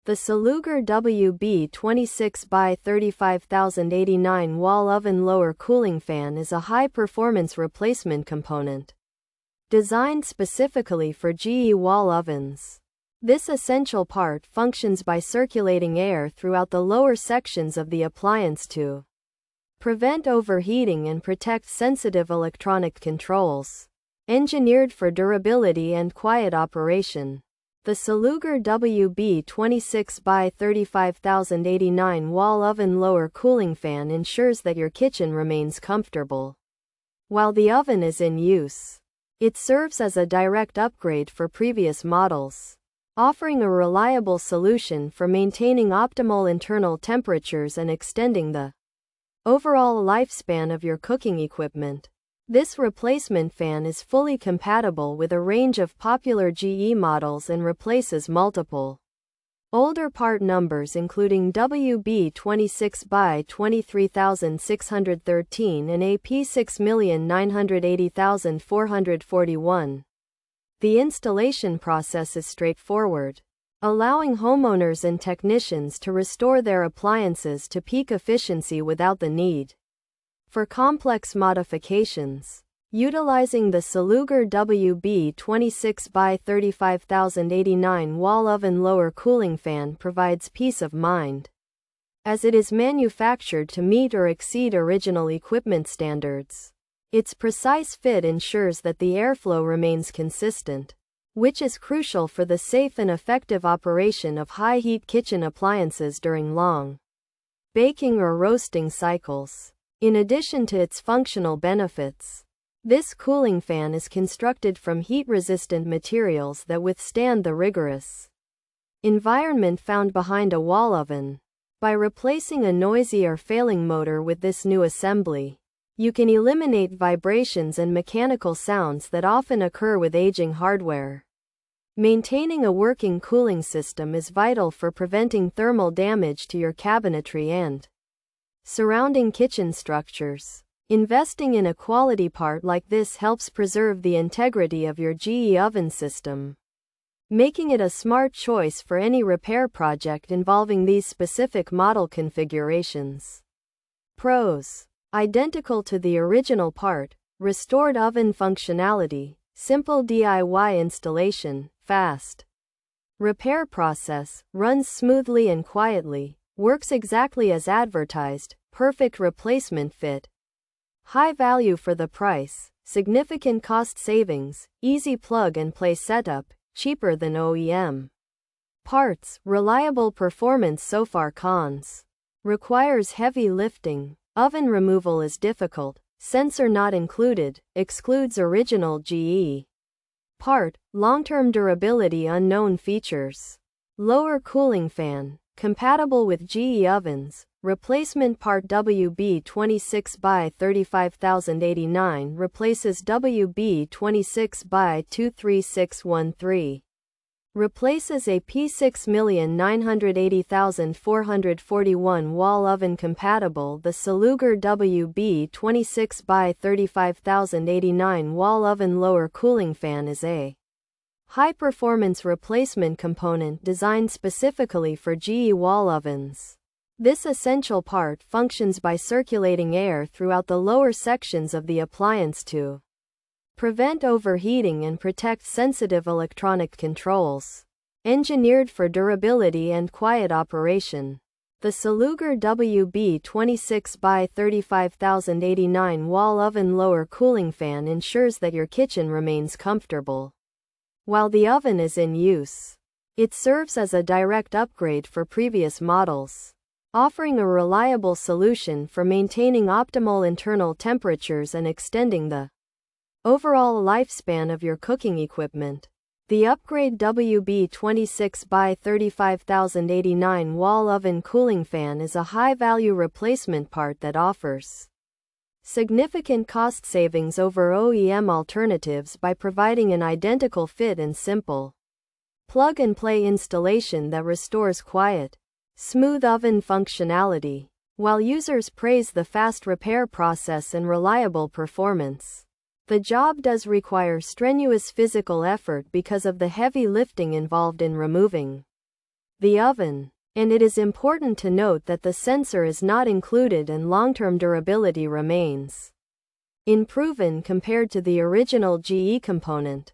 The Salugre WB26X35089 wall oven lower cooling fan is a high-performance replacement component designed specifically for GE wall ovens. This essential part functions by circulating air throughout the lower sections of the appliance to prevent overheating and protect sensitive electronic controls. Engineered for durability and quiet operation, the Salugre WB26X35089 wall oven lower cooling fan ensures that your kitchen remains comfortable while the oven is in use. It serves as a direct upgrade for previous models, offering a reliable solution for maintaining optimal internal temperatures and extending the overall lifespan of your cooking equipment. This replacement fan is fully compatible with a range of popular GE models and replaces multiple older part numbers including WB26X23613 and AP6980441. The installation process is straightforward, allowing homeowners and technicians to restore their appliances to peak efficiency without the need for complex modifications. Utilizing the Salugre WB26X35089 wall oven lower cooling fan provides peace of mind, as it is manufactured to meet or exceed original equipment standards. Its precise fit ensures that the airflow remains consistent, which is crucial for the safe and effective operation of high-heat kitchen appliances during long baking or roasting cycles. In addition to its functional benefits, this cooling fan is constructed from heat-resistant materials that withstand the rigorous environment found behind a wall oven. By replacing a noisy or failing motor with this new assembly, you can eliminate vibrations and mechanical sounds that often occur with aging hardware. Maintaining a working cooling system is vital for preventing thermal damage to your cabinetry and surrounding kitchen structures. Investing in a quality part like this helps preserve the integrity of your GE oven system, making it a smart choice for any repair project involving these specific model configurations. Pros: identical to the original part, restored oven functionality, simple DIY installation, fast repair process, runs smoothly and quietly, works exactly as advertised, perfect replacement fit, high value for the price, significant cost savings, easy plug-and-play setup, cheaper than OEM parts, reliable performance. So far cons: requires heavy lifting, oven removal is difficult, sensor not included, excludes original GE part, long-term durability unknown. Features: lower cooling fan, compatible with GE ovens. Replacement part WB26X35089 replaces WB26X23613. Replaces a P6980441 wall oven compatible. The Salugre WB26X35089 wall oven lower cooling fan is a high-performance replacement component designed specifically for GE wall ovens. This essential part functions by circulating air throughout the lower sections of the appliance to prevent overheating and protect sensitive electronic controls. Engineered for durability and quiet operation, the Salugre WB26X35089 wall oven lower cooling fan ensures that your kitchen remains comfortable while the oven is in use. It serves as a direct upgrade for previous models, offering a reliable solution for maintaining optimal internal temperatures and extending the overall lifespan of your cooking equipment. The upgrade WB26X35089 wall oven cooling fan is a high-value replacement part that offers significant cost savings over OEM alternatives by providing an identical fit and simple plug-and-play installation that restores quiet, smooth oven functionality, while users praise the fast repair process and reliable performance. The job does require strenuous physical effort because of the heavy lifting involved in removing the oven. And it is important to note that the sensor is not included and long-term durability remains unproven compared to the original GE component.